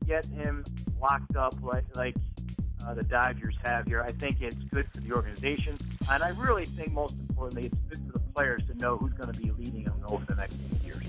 get him locked up like the Dodgers have here. I think it's good for the organization, and I really think most importantly, it's good for the players to know who's going to be leading them over the next few years.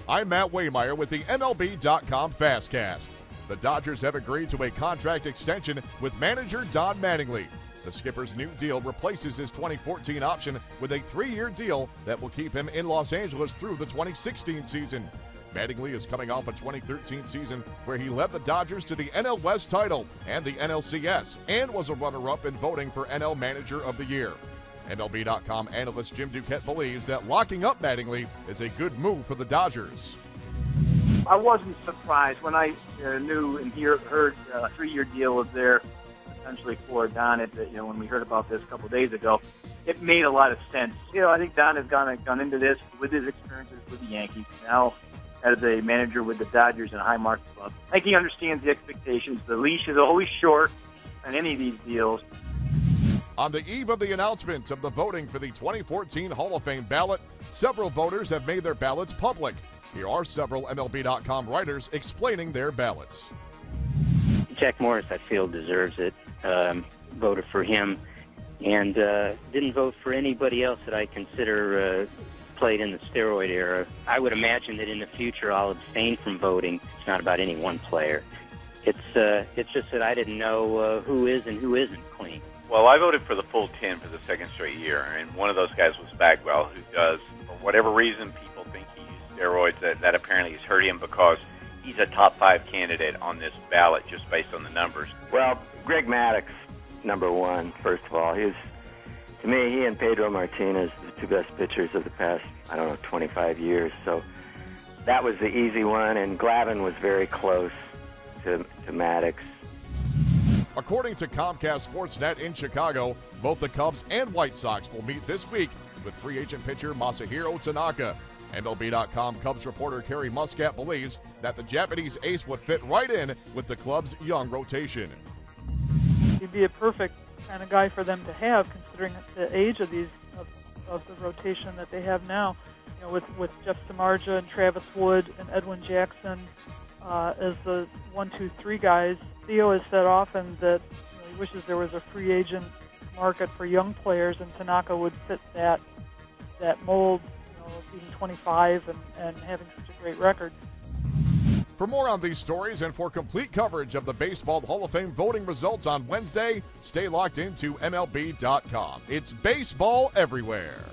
I'm Matt Waymeyer with the MLB.com FastCast. The Dodgers have agreed to a contract extension with manager Don Mattingly. The skipper's new deal replaces his 2014 option with a 3-year deal that will keep him in Los Angeles through the 2016 season. Mattingly is coming off a 2013 season where he led the Dodgers to the NL West title and the NLCS and was a runner-up in voting for NL Manager of the Year. MLB.com analyst Jim Duquette believes that locking up Mattingly is a good move for the Dodgers. I wasn't surprised when I knew and heard a 3-year deal was there potentially for Don. When we heard about this a couple of days ago, it made a lot of sense. I think Don has gone into this with his experiences with the Yankees. Now, as a manager with the Dodgers and a high-market club, I think he understands the expectations. The leash is always short on any of these deals. On the eve of the announcement of the voting for the 2014 Hall of Fame ballot, several voters have made their ballots public. Here are several MLB.com writers explaining their ballots. Jack Morris, I feel, deserves it. Voted for him and didn't vote for anybody else that I consider played in the steroid era. I would imagine that in the future I'll abstain from voting. It's not about any one player. It's just that I didn't know who is and who isn't clean. Well, I voted for the full 10 for the second straight year, and one of those guys was Bagwell, who does, for whatever reason, people think he used steroids. That apparently has hurt him because he's a top 5 candidate on this ballot just based on the numbers. Well, Greg Maddux, number one, first of all. To me, he and Pedro Martinez, the two best pitchers of the past, 25 years. So that was the easy one, and Glavine was very close to Maddux. According to Comcast Sportsnet in Chicago, both the Cubs and White Sox will meet this week with free agent pitcher Masahiro Tanaka. MLB.com Cubs reporter Kerry Muscat believes that the Japanese ace would fit right in with the club's young rotation. He'd be a perfect kind of guy for them to have, considering the age of the rotation that they have now. With Jeff Samardzija and Travis Wood and Edwin Jackson as the 1, 2, 3 guys. Theo has said often that he wishes there was a free agent market for young players, and Tanaka would fit that mold, being 25 and having such a great record. For more on these stories and for complete coverage of the Baseball Hall of Fame voting results on Wednesday, stay locked into MLB.com. It's baseball everywhere.